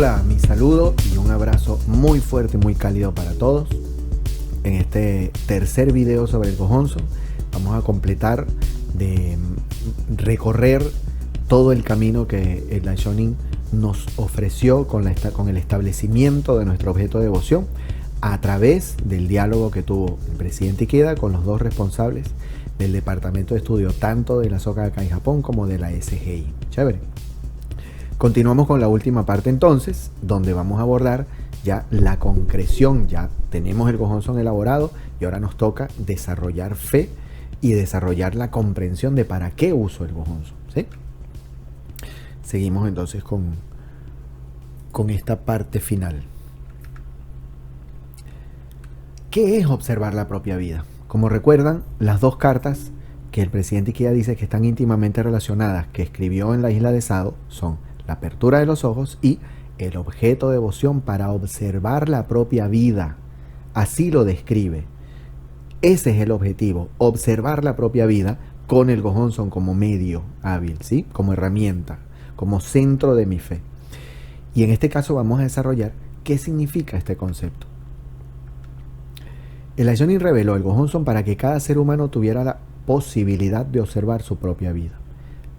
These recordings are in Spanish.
Hola, mi saludo y un abrazo muy fuerte y muy cálido para todos. En este tercer video sobre el Gohonzon vamos a completar de recorrer todo el camino que el Daishonin nos ofreció con el establecimiento de nuestro objeto de devoción a través del diálogo que tuvo el presidente Ikeda con los dos responsables del departamento de estudio tanto de la Soka Gakkai Japón como de la SGI. Chévere. Continuamos con la última parte entonces, donde vamos a abordar ya la concreción. Ya tenemos el Gohonzon elaborado y ahora nos toca desarrollar fe y desarrollar la comprensión de para qué uso el Gohonzon, ¿sí? Seguimos entonces con esta parte final. ¿Qué es observar la propia vida? Como recuerdan, las dos cartas que el presidente Ikeda dice que están íntimamente relacionadas, que escribió en la isla de Sado, son la apertura de los ojos y el objeto de devoción para observar la propia vida. Así lo describe. Ese es el objetivo, observar la propia vida con el Gohonzon como medio hábil, ¿sí? Como herramienta, como centro de mi fe. Y en este caso vamos a desarrollar qué significa este concepto. El Daishonin reveló el Gohonzon para que cada ser humano tuviera la posibilidad de observar su propia vida.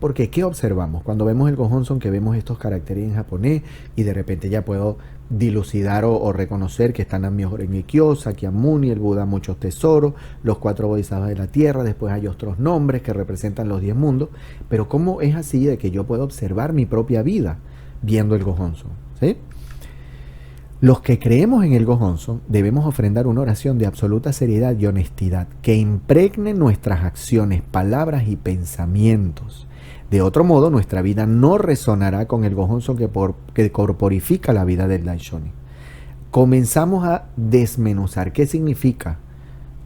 Porque ¿qué observamos? Cuando vemos el Gohonzon, que vemos estos caracteres en japonés y de repente ya puedo dilucidar o reconocer que están Nam-myoho Renge-kyo, Sakyamuni, el Buda muchos tesoros, los 4 bodhisattvas de la tierra, después hay otros nombres que representan los 10 mundos, pero ¿cómo es así de que yo puedo observar mi propia vida viendo el Gohonzon? ¿Sí? Los que creemos en el Gohonzon debemos ofrendar una oración de absoluta seriedad y honestidad que impregne nuestras acciones, palabras y pensamientos. De otro modo, nuestra vida no resonará con el Gohonzon que corporifica la vida del Daishonin. Comenzamos a desmenuzar qué significa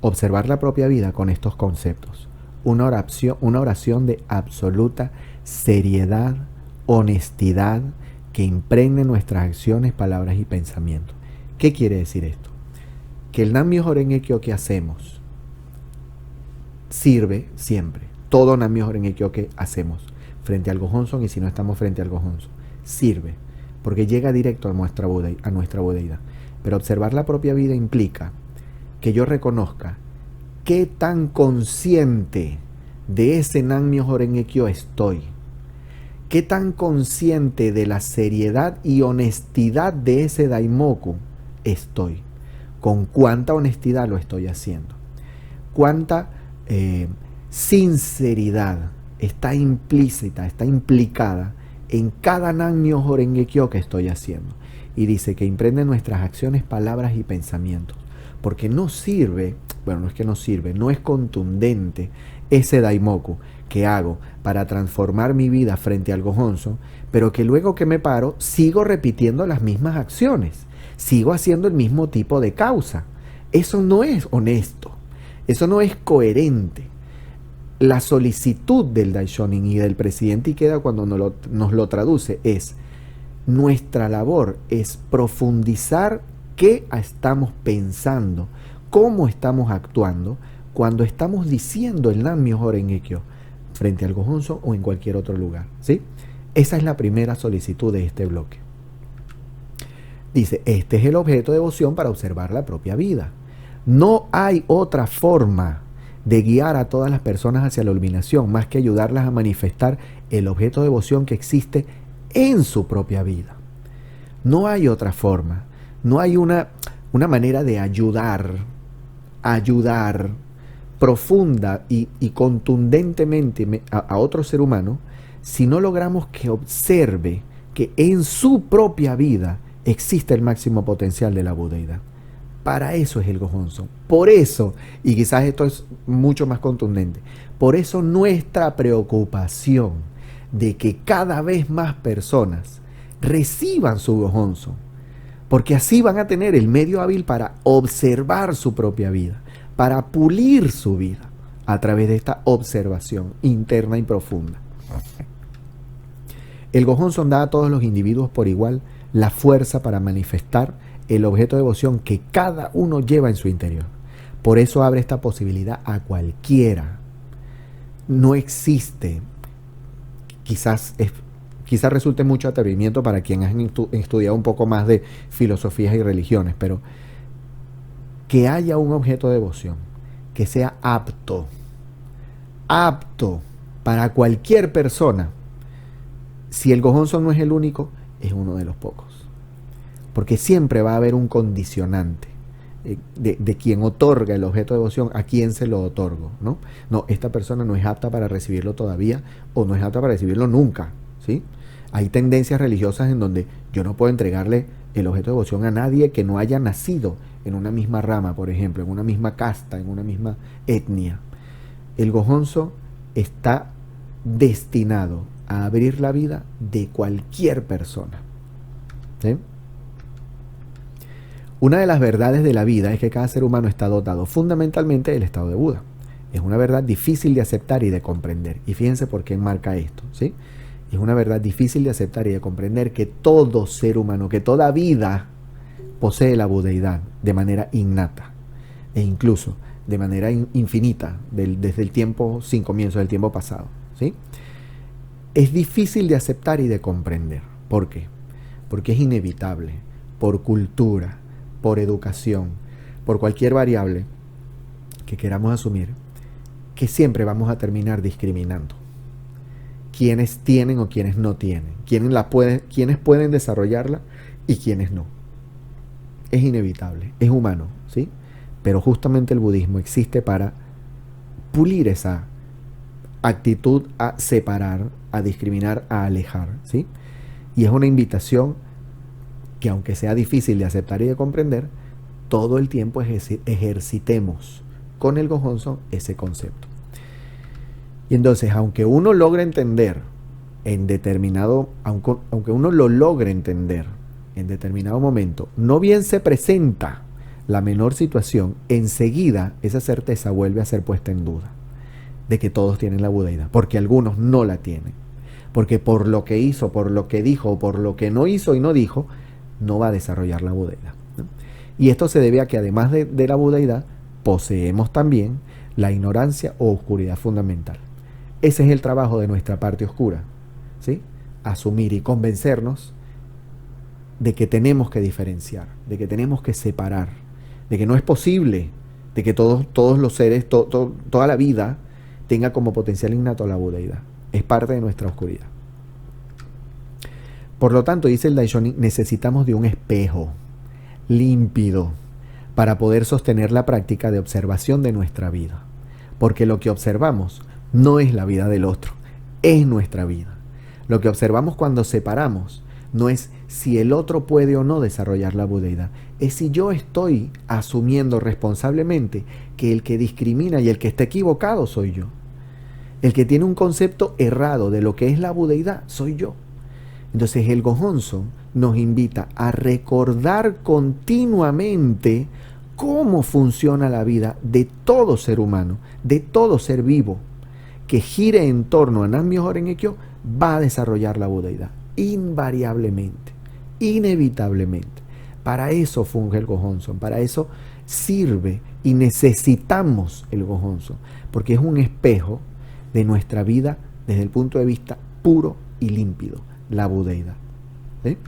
observar la propia vida con estos conceptos. Una oración de absoluta seriedad, honestidad, que impregne nuestras acciones, palabras y pensamientos. ¿Qué quiere decir esto? Que el Nam-myoho Renge-kyo que hacemos sirve siempre. Todo Nam-myoho Renge-kyo que hacemos frente al Gohonzon, y si no estamos frente al Gohonzon, sirve, porque llega directo a nuestra budeidad. Pero observar la propia vida implica que yo reconozca qué tan consciente de ese Nam-myoho Renge-kyo estoy, qué tan consciente de la seriedad y honestidad de ese Daimoku estoy, con cuánta honestidad lo estoy haciendo, cuánta sinceridad está implícita, está implicada en cada Nam-myoho Renge-kyo que estoy haciendo. Y dice que imprende nuestras acciones, palabras y pensamientos. Porque no sirve, bueno, no es que no sirve, no es contundente ese Daimoku que hago para transformar mi vida frente al Gohonzon, pero que luego que me paro sigo repitiendo las mismas acciones, sigo haciendo el mismo tipo de causa. Eso no es honesto, eso no es coherente. La solicitud del Daishonin y del presidente Ikeda cuando nos lo traduce es: nuestra labor es profundizar qué estamos pensando, cómo estamos actuando cuando estamos diciendo el Nam-myoho Renge-kyo frente al Gohonzon o en cualquier otro lugar, ¿sí? Esa es la primera solicitud de este bloque. Dice, este es el objeto de devoción para observar la propia vida. No hay otra forma de guiar a todas las personas hacia la iluminación, más que ayudarlas a manifestar el objeto de devoción que existe en su propia vida. No hay otra forma, no hay una manera de ayudar profunda y contundentemente a otro ser humano si no logramos que observe que en su propia vida existe el máximo potencial de la budeidad. Para eso es el Gohonzon. Por eso, y quizás esto es mucho más contundente, por eso nuestra preocupación de que cada vez más personas reciban su Gohonzon, porque así van a tener el medio hábil para observar su propia vida, para pulir su vida a través de esta observación interna y profunda. El Gohonzon da a todos los individuos por igual la fuerza para manifestar el objeto de devoción que cada uno lleva en su interior. Por eso abre esta posibilidad a cualquiera. No existe, quizás es Quizás resulte mucho atrevimiento para quienes han estudiado un poco más de filosofías y religiones, pero que haya un objeto de devoción que sea apto para cualquier persona. Si el gojonzo no es el único, es uno de los pocos. Porque siempre va a haber un condicionante de quien otorga el objeto de devoción, a quién se lo otorgo, ¿no? No, esta persona no es apta para recibirlo todavía o no es apta para recibirlo nunca, ¿sí? Hay tendencias religiosas en donde yo no puedo entregarle el objeto de devoción a nadie que no haya nacido en una misma rama, por ejemplo, en una misma casta, en una misma etnia. El gojonzo está destinado a abrir la vida de cualquier persona, ¿sí? Una de las verdades de la vida es que cada ser humano está dotado fundamentalmente del estado de Buda. Es una verdad difícil de aceptar y de comprender. Y fíjense por qué enmarca esto, ¿sí? Es una verdad difícil de aceptar y de comprender que todo ser humano, que toda vida posee la budeidad de manera innata e incluso de manera infinita desde el tiempo sin comienzo, del tiempo pasado, ¿sí? Es difícil de aceptar y de comprender. ¿Por qué? Porque es inevitable, por cultura, por educación, por cualquier variable que queramos asumir, que siempre vamos a terminar discriminando. Quienes tienen o quienes no tienen, quienes pueden desarrollarla y quienes no. Es inevitable, es humano, ¿sí? Pero justamente el budismo existe para pulir esa actitud a separar, a discriminar, a alejar, ¿sí? Y es una invitación que, aunque sea difícil de aceptar y de comprender, todo el tiempo ejercitemos con el gojonzo ese concepto. Y entonces, aunque uno logre entender aunque uno lo logre entender en determinado momento, no bien se presenta la menor situación, enseguida esa certeza vuelve a ser puesta en duda de que todos tienen la budeidad, porque algunos no la tienen, porque por lo que hizo, por lo que dijo, o por lo que no hizo y no dijo, no va a desarrollar la budeidad, ¿no? Y esto se debe a que además de la budeidad, poseemos también la ignorancia o oscuridad fundamental. Ese es el trabajo de nuestra parte oscura, ¿sí? Asumir y convencernos de que tenemos que diferenciar, de que tenemos que separar, de que no es posible de que todos los seres, toda la vida tenga como potencial innato la budeidad. Es parte de nuestra oscuridad. Por lo tanto, dice el Daishonin, necesitamos de un espejo límpido para poder sostener la práctica de observación de nuestra vida. Porque lo que observamos no es la vida del otro, es nuestra vida. Lo que observamos cuando separamos no es si el otro puede o no desarrollar la budeidad, es si yo estoy asumiendo responsablemente que el que discrimina y el que está equivocado soy yo. El que tiene un concepto errado de lo que es la budeidad soy yo. Entonces el gojonzo nos invita a recordar continuamente cómo funciona la vida de todo ser humano, de todo ser vivo, que gire en torno a Nam-myoho-renge Kyo, va a desarrollar la budeidad, invariablemente, inevitablemente. Para eso funge el gojonzo, para eso sirve y necesitamos el gojonzo, porque es un espejo de nuestra vida desde el punto de vista puro y límpido, la budeidad, ¿sí?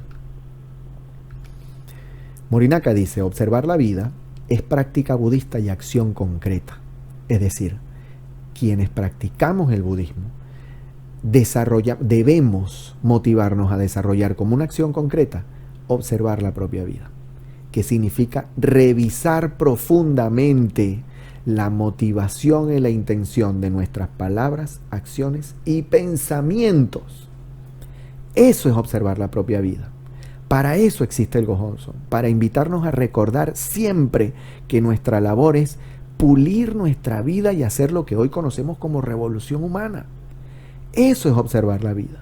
Morinaka dice, observar la vida es práctica budista y acción concreta. Es decir, quienes practicamos el budismo debemos motivarnos a desarrollar como una acción concreta observar la propia vida, que significa revisar profundamente la motivación y la intención de nuestras palabras, acciones y pensamientos. Eso es observar la propia vida. Para eso existe el gojonzo, para invitarnos a recordar siempre que nuestra labor es pulir nuestra vida y hacer lo que hoy conocemos como revolución humana. Eso es observar la vida.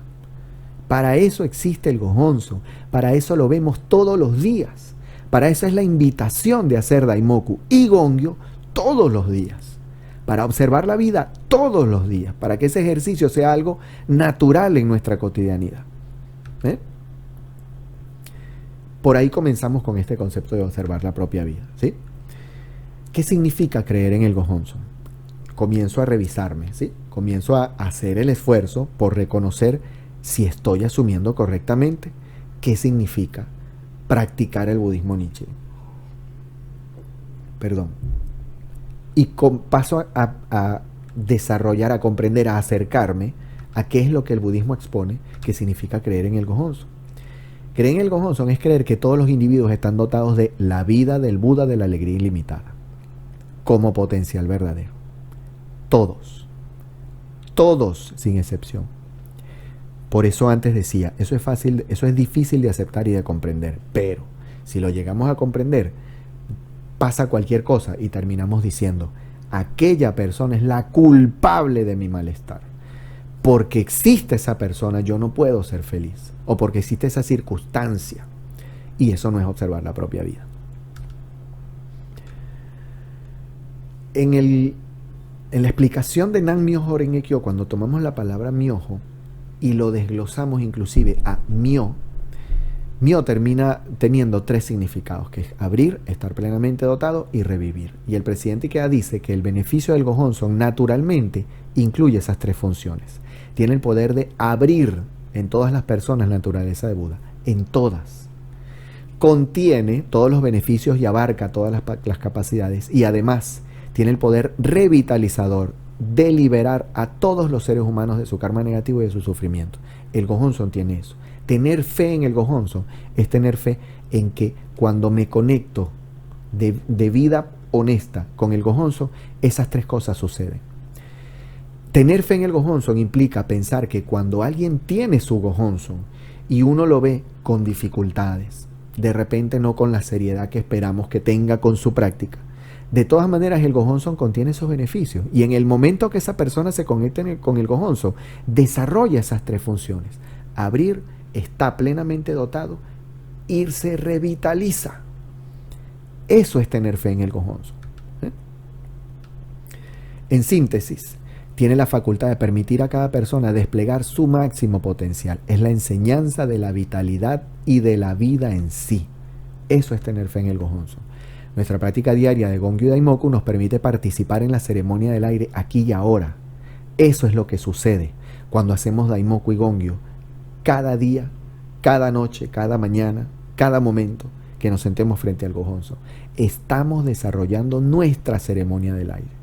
Para eso existe el gojonzo, para eso lo vemos todos los días. Para eso es la invitación de hacer Daimoku y Gongyo todos los días. Para observar la vida todos los días, para que ese ejercicio sea algo natural en nuestra cotidianidad. Por ahí comenzamos con este concepto de observar la propia vida, ¿sí? ¿Qué significa creer en el gojonzo? Comienzo a revisarme, ¿sí? Comienzo a hacer el esfuerzo por reconocer si estoy asumiendo correctamente qué significa practicar el budismo Nichiren. Perdón. Y paso a desarrollar, a comprender, a acercarme a qué es lo que el budismo expone que significa creer en el Gohonzon. Creer en el Gohonzon es creer que todos los individuos están dotados de la vida del Buda de la alegría ilimitada como potencial verdadero. Todos. Todos sin excepción. Por eso antes decía, eso es difícil de aceptar y de comprender, pero si lo llegamos a comprender, pasa cualquier cosa y terminamos diciendo, aquella persona es la culpable de mi malestar. Porque existe esa persona, yo no puedo ser feliz. O porque existe esa circunstancia. Y eso no es observar la propia vida. En la explicación de Nam-myoho Renge-kyo, cuando tomamos la palabra myoho y lo desglosamos inclusive a myo termina teniendo 3 significados, que es abrir, estar plenamente dotado y revivir. Y el presidente Ikeda dice que el beneficio del Gohonzon naturalmente incluye esas 3 funciones. Tiene el poder de abrir en todas las personas la naturaleza de Buda, en todas. Contiene todos los beneficios y abarca todas las capacidades, y además tiene el poder revitalizador de liberar a todos los seres humanos de su karma negativo y de su sufrimiento. El Gohonzon tiene eso. Tener fe en el Gohonzon es tener fe en que cuando me conecto de vida honesta con el Gohonzon, esas 3 cosas suceden. Tener fe en el Gohonzon implica pensar que cuando alguien tiene su Gohonzon y uno lo ve con dificultades, de repente no con la seriedad que esperamos que tenga con su práctica, de todas maneras el Gohonzon contiene esos beneficios, y en el momento que esa persona se conecte con el Gohonzon, desarrolla esas 3 funciones: abrir, está plenamente dotado, y se revitaliza. Eso es tener fe en el Gohonzon. En síntesis, tiene la facultad de permitir a cada persona desplegar su máximo potencial. Es la enseñanza de la vitalidad y de la vida en sí. Eso es tener fe en el Gohonzon. Nuestra práctica diaria de Gongyu Daimoku nos permite participar en la ceremonia del aire aquí y ahora. Eso es lo que sucede cuando hacemos Daimoku y Gongyu cada día, cada noche, cada mañana, cada momento que nos sentemos frente al Gohonzon. Estamos desarrollando nuestra ceremonia del aire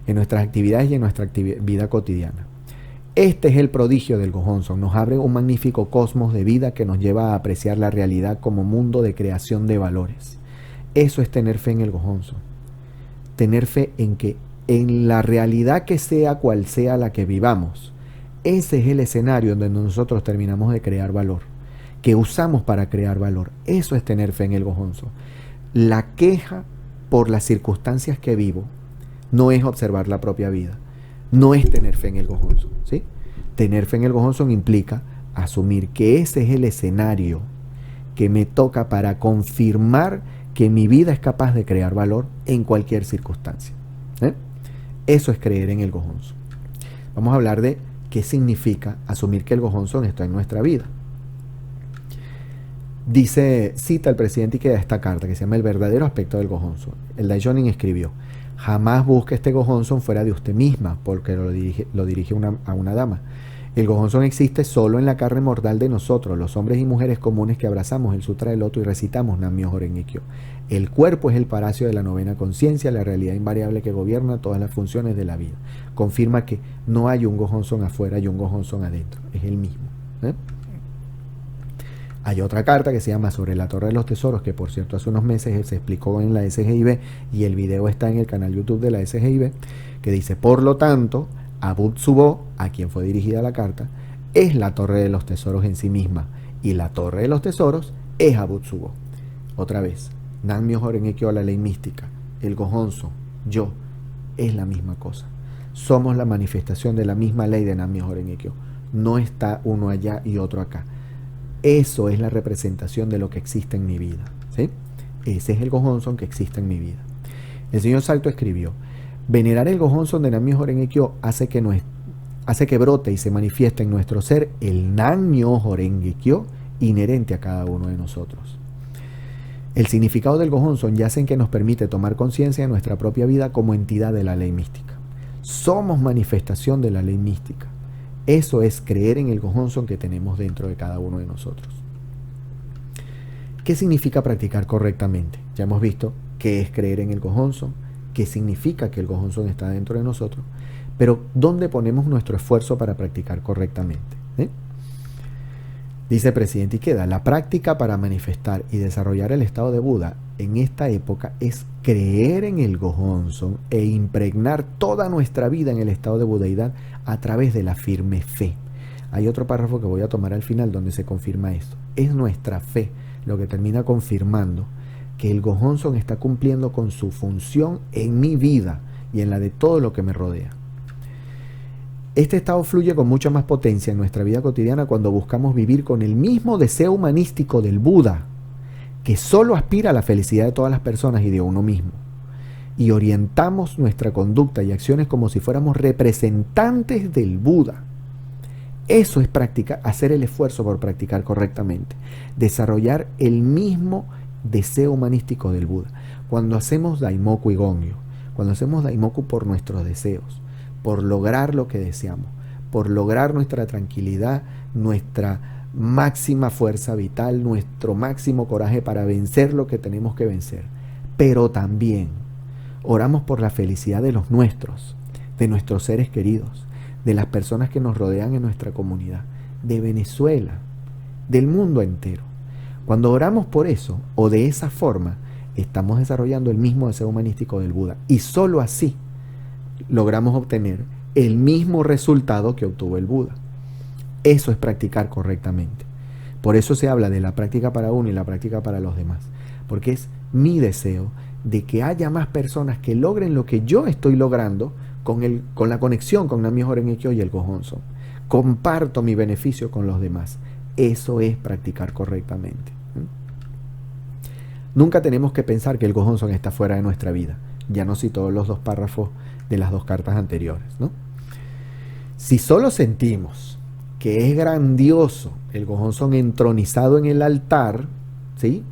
en nuestras actividades y en nuestra vida cotidiana. Este es el prodigio del Gohonzon. Nos abre un magnífico cosmos de vida que nos lleva a apreciar la realidad como mundo de creación de valores. Eso es tener fe en el Gohonzon. Tener fe en que en la realidad que sea cual sea la que vivamos, ese es el escenario en donde nosotros terminamos de crear valor, que usamos para crear valor. Eso es tener fe en el Gohonzon. La queja por las circunstancias que vivo no es observar la propia vida, no es tener fe en el Gohonzon, ¿sí? Tener fe en el Gohonzon implica asumir que ese es el escenario que me toca para confirmar que mi vida es capaz de crear valor en cualquier circunstancia. Eso es creer en el Gohonzon. Vamos a hablar de qué significa asumir que el Gohonzon está en nuestra vida. Cita el presidente Ikeda esta carta que se llama El verdadero aspecto del Gohonzon. El Daishonin escribió: jamás busque este Gohonzon fuera de usted misma, porque lo dirige a una dama. El Gohonzon existe solo en la carne mortal de nosotros, los hombres y mujeres comunes que abrazamos el Sutra del Loto y recitamos Nam-myoho Renge-kyo. El cuerpo es el palacio de la novena conciencia, la realidad invariable que gobierna todas las funciones de la vida. Confirma que no hay un Gohonzon afuera y un Gohonzon adentro, es el mismo. Hay otra carta que se llama Sobre la Torre de los Tesoros, que por cierto hace unos meses se explicó en la SGIB y el video está en el canal YouTube de la SGIB, que dice: por lo tanto, Abutsubo, a quien fue dirigida la carta, es la Torre de los Tesoros en sí misma, y la Torre de los Tesoros es Abutsubo. Otra vez, Nam-myoho Renge-kyo, la ley mística, el Gohonzon, yo, es la misma cosa. Somos la manifestación de la misma ley de Nam-myoho Renge-kyo. No está uno allá y otro acá. Eso es la representación de lo que existe en mi vida, ¿sí? Ese es el Gohonzon que existe en mi vida. El señor Salto escribió: venerar el Gohonzon de Nam-myoho Renge-kyo hace que brote y se manifieste en nuestro ser el Nam-myoho Renge-kyo inherente a cada uno de nosotros. El significado del Gohonzon yace en que nos permite tomar conciencia de nuestra propia vida como entidad de la ley mística. Somos manifestación de la ley mística. Eso es creer en el Gohonzon que tenemos dentro de cada uno de nosotros. ¿Qué significa practicar correctamente? Ya hemos visto qué es creer en el Gohonzon, qué significa que el Gohonzon está dentro de nosotros, pero ¿dónde ponemos nuestro esfuerzo para practicar correctamente? Dice Presidente Ikeda, la práctica para manifestar y desarrollar el estado de Buda en esta época es creer en el Gohonzon e impregnar toda nuestra vida en el estado de budeidad a través de la firme fe. Hay otro párrafo que voy a tomar al final donde se confirma esto. Es nuestra fe lo que termina confirmando que el Gohonzon está cumpliendo con su función en mi vida y en la de todo lo que me rodea. Este estado fluye con mucha más potencia en nuestra vida cotidiana cuando buscamos vivir con el mismo deseo humanístico del Buda, que solo aspira a la felicidad de todas las personas y de uno mismo, y orientamos nuestra conducta y acciones como si fuéramos representantes del Buda. Eso es hacer el esfuerzo por practicar correctamente, desarrollar el mismo deseo humanístico del Buda. Cuando hacemos Daimoku y Gongyo, cuando hacemos Daimoku por nuestros deseos, por lograr lo que deseamos, por lograr nuestra tranquilidad, nuestra máxima fuerza vital, nuestro máximo coraje para vencer lo que tenemos que vencer. Pero también oramos por la felicidad de los nuestros, de nuestros seres queridos, de las personas que nos rodean en nuestra comunidad, de Venezuela, del mundo entero. Cuando oramos por eso o de esa forma, estamos desarrollando el mismo deseo humanístico del Buda. Y solo así logramos obtener el mismo resultado que obtuvo el Buda. Eso es practicar correctamente. Por eso se habla de la práctica para uno y la práctica para los demás. Porque es mi deseo de que haya más personas que logren lo que yo estoy logrando con la conexión con Nam-myoho Renge Kyo y el Gohonzon. Comparto mi beneficio con los demás. Eso es practicar correctamente. Nunca tenemos que pensar que el Gohonzon está fuera de nuestra vida. Ya nos citó los dos párrafos de las dos cartas anteriores, ¿no? Si solo sentimos que es grandioso el Gohonzon entronizado en el altar, ¿sí?,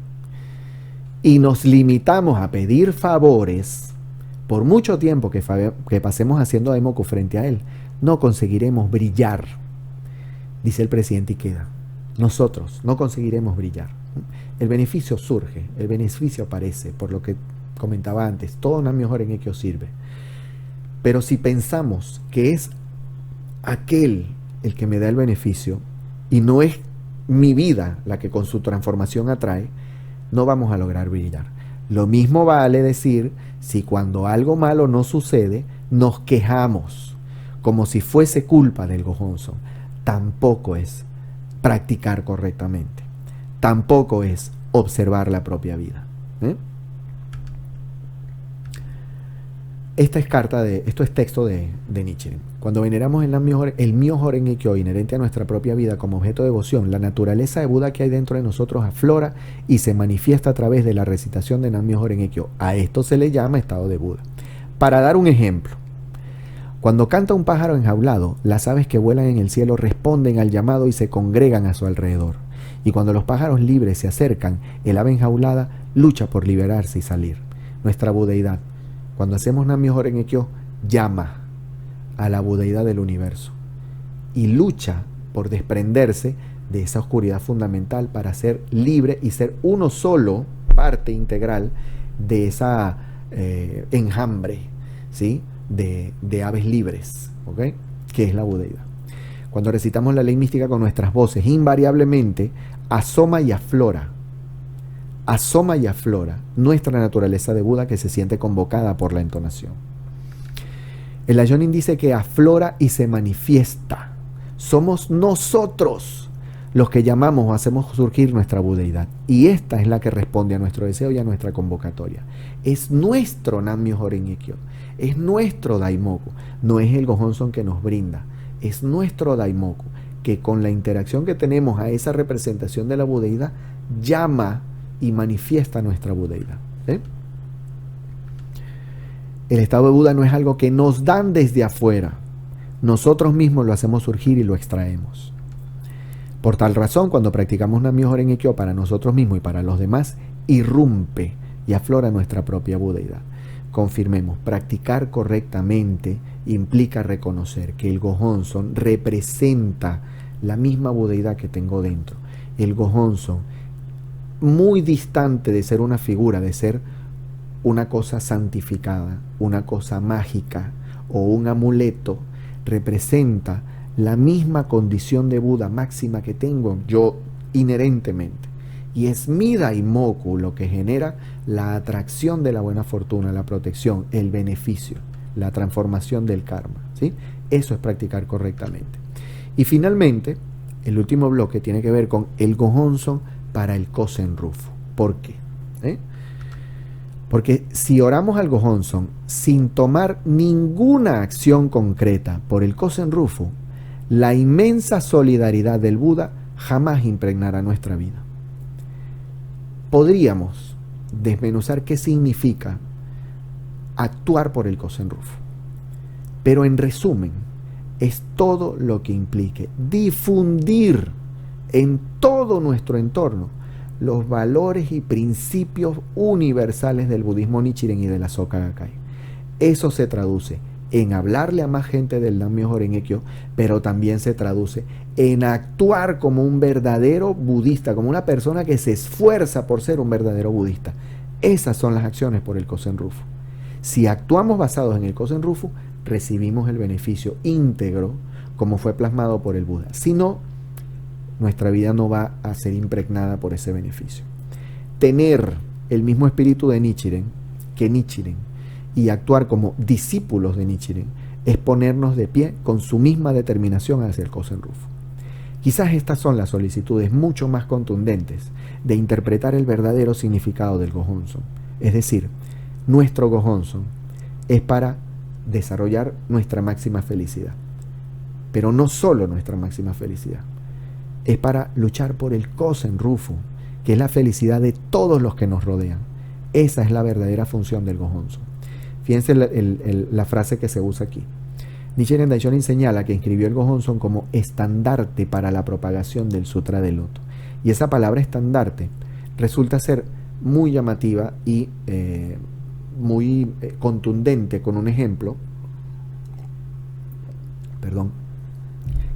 y nos limitamos a pedir favores por mucho tiempo que pasemos haciendo Daimoku frente a él, no conseguiremos brillar. Dice el Presidente Ikeda, nosotros no conseguiremos brillar. El beneficio surge, el beneficio aparece, por lo que comentaba antes, todo Nam-myoho Renge Kyo sirve. Pero si pensamos que es aquel el que me da el beneficio y no es mi vida la que con su transformación atrae, no vamos a lograr brillar. Lo mismo vale decir si cuando algo malo no sucede, nos quejamos como si fuese culpa del Gohonzon. Tampoco es practicar correctamente. Tampoco es observar la propia vida. Esto es texto de Nichiren. Cuando veneramos el Myoho Renge Kyo inherente a nuestra propia vida como objeto de devoción, la naturaleza de Buda que hay dentro de nosotros aflora y se manifiesta a través de la recitación de Nam-myoho Renge Kyo. A esto se le llama estado de Buda. Para dar un ejemplo, cuando canta un pájaro enjaulado, las aves que vuelan en el cielo responden al llamado y se congregan a su alrededor. Y cuando los pájaros libres se acercan, el ave enjaulada lucha por liberarse y salir. Nuestra budeidad, cuando hacemos Nam-myoho Renge Kyo, llama a la budeidad del universo y lucha por desprenderse de esa oscuridad fundamental para ser libre y ser uno solo, parte integral de esa enjambre, ¿sí?, de aves libres, ¿okay?, que es la budeidad. Cuando recitamos la ley mística con nuestras voces, invariablemente asoma y aflora nuestra naturaleza de Buda que se siente convocada por la entonación. El Daishonin dice que aflora y se manifiesta. Somos nosotros los que llamamos o hacemos surgir nuestra budeidad. Y esta es la que responde a nuestro deseo y a nuestra convocatoria. Es nuestro Nam-myoho Renge Kyo. Es nuestro Daimoku. No es el Gohonzon que nos brinda. Es nuestro Daimoku que con la interacción que tenemos a esa representación de la budeidad llama y manifiesta nuestra budeidad. El estado de Buda no es algo que nos dan desde afuera. Nosotros mismos lo hacemos surgir y lo extraemos. Por tal razón, cuando practicamos Nam-myoho Renge Kyo para nosotros mismos y para los demás, irrumpe y aflora nuestra propia budeidad. Confirmemos, practicar correctamente implica reconocer que el Gohonzon representa la misma budeidad que tengo dentro. El Gohonzon, muy distante de ser una figura, de ser una cosa santificada, una cosa mágica o un amuleto, representa la misma condición de Buda máxima que tengo yo inherentemente. Y es mi Daimoku lo que genera la atracción de la buena fortuna, la protección, el beneficio, la transformación del karma, ¿sí? Eso es practicar correctamente. Y finalmente, el último bloque tiene que ver con el Gohonzon para el Kosen Rufu. ¿Por qué? Porque si oramos al Gohonzon sin tomar ninguna acción concreta por el Kosen Rufu, la inmensa solidaridad del Buda jamás impregnará nuestra vida. Podríamos desmenuzar qué significa actuar por el Kosen Rufu, pero en resumen, es todo lo que implique difundir en todo nuestro entorno los valores y principios universales del budismo Nichiren y de la Soka Gakkai. Eso se traduce en hablarle a más gente del Nammyoho Renge-kyo, pero también se traduce en actuar como un verdadero budista, como una persona que se esfuerza por ser un verdadero budista. Esas son las acciones por el Kosen Rufu. Si actuamos basados en el Kosen Rufu, recibimos el beneficio íntegro como fue plasmado por el Buda. Si no, nuestra vida no va a ser impregnada por ese beneficio. Tener el mismo espíritu de Nichiren que Nichiren y actuar como discípulos de Nichiren es ponernos de pie con su misma determinación hacia el Kosen Rufu. Quizás estas son las solicitudes mucho más contundentes de interpretar el verdadero significado del Gohonzon. Es decir, nuestro Gohonzon es para desarrollar nuestra máxima felicidad, pero no solo nuestra máxima felicidad, es para luchar por el Kosen Rufu, que es la felicidad de todos los que nos rodean. Esa es la verdadera función del Gohonzon. Fíjense la frase que se usa aquí. Nichiren Daishonin señala que inscribió el Gohonzon como estandarte para la propagación del Sutra del Loto. Y esa palabra estandarte resulta ser muy llamativa y muy contundente con un ejemplo,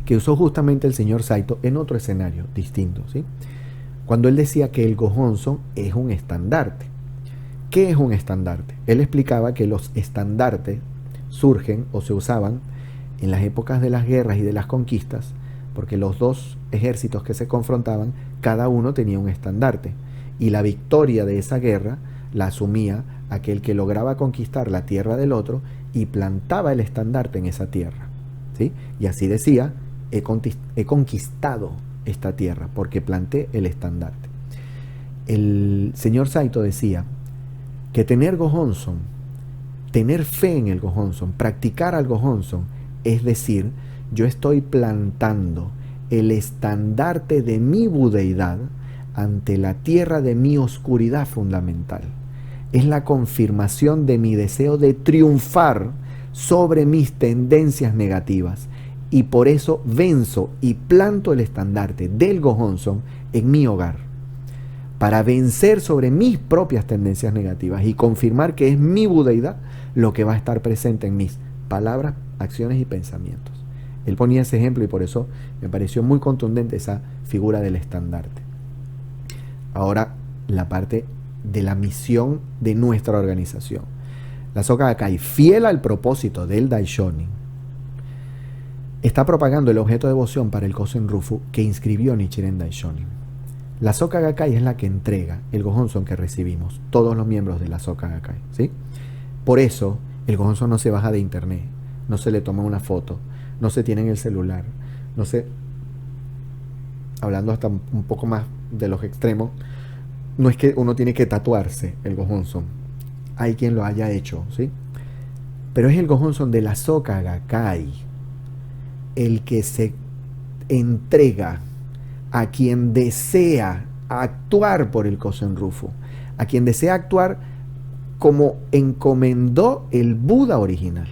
que usó justamente el señor Saito en otro escenario distinto, ¿sí? Cuando él decía que el Gohonzon es un estandarte. ¿Qué es un estandarte? Él explicaba que los estandartes surgen o se usaban en las épocas de las guerras y de las conquistas, porque los dos ejércitos que se confrontaban, cada uno tenía un estandarte, y la victoria de esa guerra la asumía aquel que lograba conquistar la tierra del otro y plantaba el estandarte en esa tierra, ¿sí? Y así decía: he conquistado esta tierra porque planté el estandarte. El señor Saito decía que tener Gohonzon, tener fe en el Gohonzon, practicar al Gohonzon, es decir, yo estoy plantando el estandarte de mi budeidad ante la tierra de mi oscuridad fundamental. Es la confirmación de mi deseo de triunfar sobre mis tendencias negativas, y por eso venzo y planto el estandarte del Gohonzon en mi hogar, para vencer sobre mis propias tendencias negativas y confirmar que es mi budeidad lo que va a estar presente en mis palabras, acciones y pensamientos. Él ponía ese ejemplo y por eso me pareció muy contundente esa figura del estandarte. Ahora, la parte de la misión de nuestra organización. La Soka Gakkai, fiel al propósito del Daishonin, está propagando el objeto de devoción para el Kosen Rufu que inscribió Nichiren Daishonin. La Soka Gakkai es la que entrega el Gohonzon que recibimos, todos los miembros de la Soka Gakkai, ¿sí? Por eso, el Gohonzon no se baja de internet, no se le toma una foto, no se tiene en el celular, no se... Hablando hasta un poco más de los extremos, no es que uno tiene que tatuarse el Gohonzon. Hay quien lo haya hecho, ¿sí? Pero es el Gohonzon de la Soka Gakkai el que se entrega a quien desea actuar por el Kosen Rufu, a quien desea actuar como encomendó el Buda original,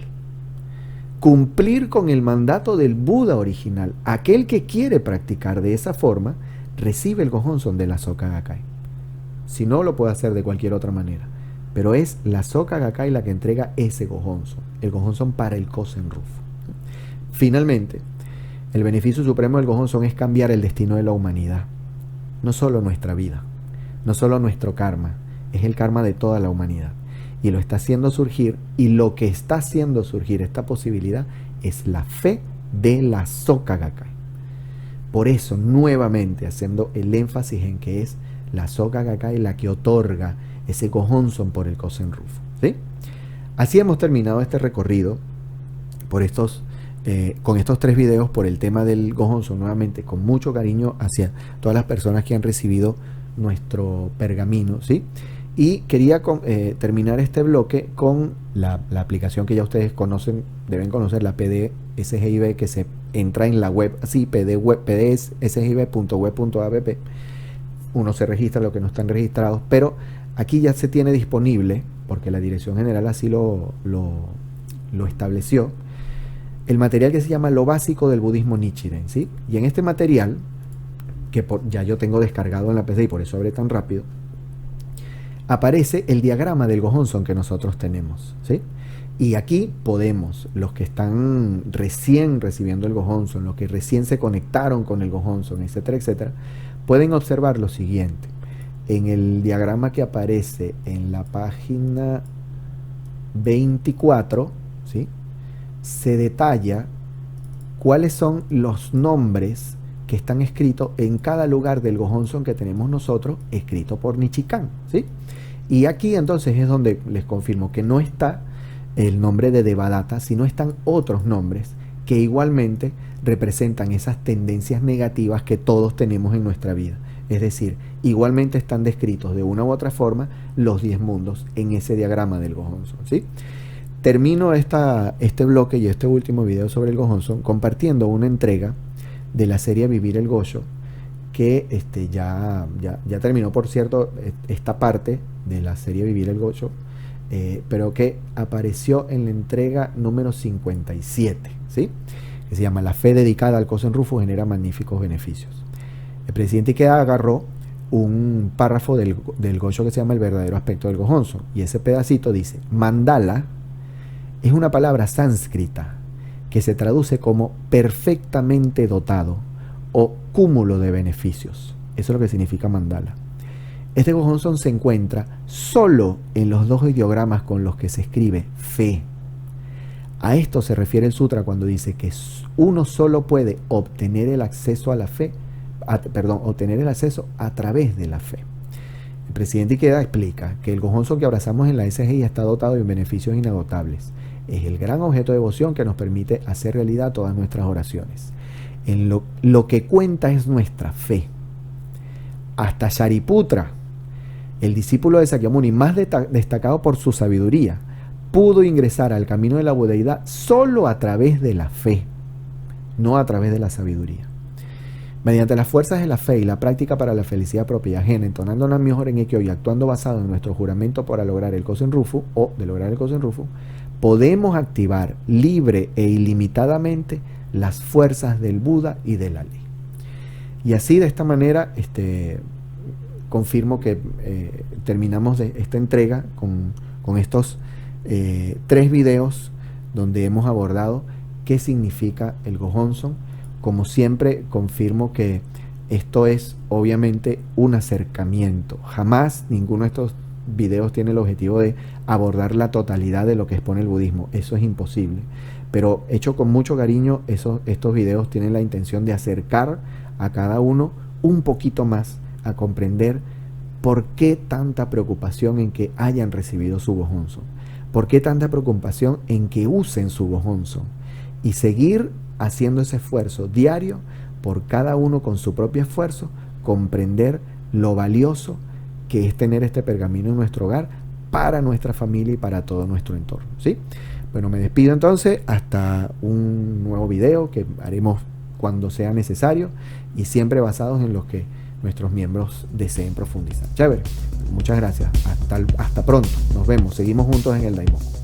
cumplir con el mandato del Buda original. Aquel que quiere practicar de esa forma recibe el Gohonzon de la Soka Gakkai. Si no, lo puede hacer de cualquier otra manera, pero es la Soka Gakkai la que entrega ese Gohonzon, el Gohonzon para el Kozen Rufu. Finalmente, el beneficio supremo del Gohonzon es cambiar el destino de la humanidad, no solo nuestra vida, no solo nuestro karma, es el karma de toda la humanidad, y lo está haciendo surgir, y lo que está haciendo surgir esta posibilidad es la fe de la Soka Gakkai. Por eso, nuevamente, haciendo el énfasis en que es la Soka Gakkai la que otorga ese Gohonzon por el Kozen Rufu, ¿sí? Así hemos terminado este recorrido por con estos 3 videos por el tema del Gohonzon, nuevamente con mucho cariño hacia todas las personas que han recibido nuestro pergamino, ¿sí? Y quería terminar este bloque con la aplicación que ya ustedes conocen, deben conocer, la PDSGIB, que se entra en la web, así, pdsgib.web.app. Uno se registra los que no están registrados, pero aquí ya se tiene disponible, porque la Dirección General así lo estableció, el material que se llama Lo Básico del Budismo Nichiren, ¿sí? Y en este material, que ya yo tengo descargado en la PC y por eso abre tan rápido, aparece el diagrama del Gohonzon que nosotros tenemos, ¿sí? Y aquí podemos, los que están recién recibiendo el Gohonzon, los que recién se conectaron con el Gohonzon, etcétera, etcétera, pueden observar lo siguiente. En el diagrama que aparece en la página 24, ¿sí?, se detalla cuáles son los nombres que están escritos en cada lugar del Gohonzon que tenemos nosotros, escrito por Nichikan, ¿sí? Y aquí entonces es donde les confirmo que no está el nombre de Devadatta, sino están otros nombres que igualmente representan esas tendencias negativas que todos tenemos en nuestra vida. Es decir, igualmente están descritos de una u otra forma los 10 mundos en ese diagrama del Gohonzon, ¿sí? Termino este bloque y este último video sobre el Gohonzon compartiendo una entrega de la serie Vivir el Gojo, que ya terminó, por cierto, esta parte de la serie Vivir el Gojo, pero que apareció en la entrega número 57, ¿sí?, que se llama La fe dedicada al Kozen Rufu genera magníficos beneficios. El presidente Ikeda agarró un párrafo del Gojo que se llama El verdadero aspecto del Gohonzon, y ese pedacito dice: mandala es una palabra sánscrita que se traduce como perfectamente dotado o cúmulo de beneficios. Eso es lo que significa mandala. Este Gohonzon se encuentra solo en los 2 ideogramas con los que se escribe fe. A esto se refiere el sutra cuando dice que uno solo puede obtener el acceso a la fe, obtener el acceso a través de la fe. El presidente Ikeda explica que el Gohonzon que abrazamos en la SGI está dotado de beneficios inagotables. Es el gran objeto de devoción que nos permite hacer realidad todas nuestras oraciones. En lo que cuenta es nuestra fe. Hasta Shariputra, el discípulo de Sakyamuni más destacado por su sabiduría, pudo ingresar al camino de la budeidad solo a través de la fe, no a través de la sabiduría. Mediante las fuerzas de la fe y la práctica para la felicidad propia y ajena, entonando Nam-myoho Renge-kyo y actuando basado en nuestro juramento para lograr el Kozen Rufu, podemos activar libre e ilimitadamente las fuerzas del Buda y de la ley. Y así, de esta manera, confirmo que terminamos esta entrega con estos 3 videos donde hemos abordado qué significa el Gohonzon. Como siempre, confirmo que esto es obviamente un acercamiento. Jamás ninguno de estos videos tiene el objetivo de abordar la totalidad de lo que expone el budismo. Eso es imposible. Pero hecho con mucho cariño, estos videos tienen la intención de acercar a cada uno un poquito más a comprender por qué tanta preocupación en que hayan recibido su Gohonzon. ¿Por qué tanta preocupación en que usen su Gohonzon? Y seguir haciendo ese esfuerzo diario por cada uno con su propio esfuerzo, comprender lo valioso que es tener este pergamino en nuestro hogar para nuestra familia y para todo nuestro entorno, ¿sí? Bueno, me despido entonces hasta un nuevo video que haremos cuando sea necesario y siempre basados en los que nuestros miembros deseen profundizar. Chévere, muchas gracias, hasta pronto, nos vemos, seguimos juntos en el Daimoku.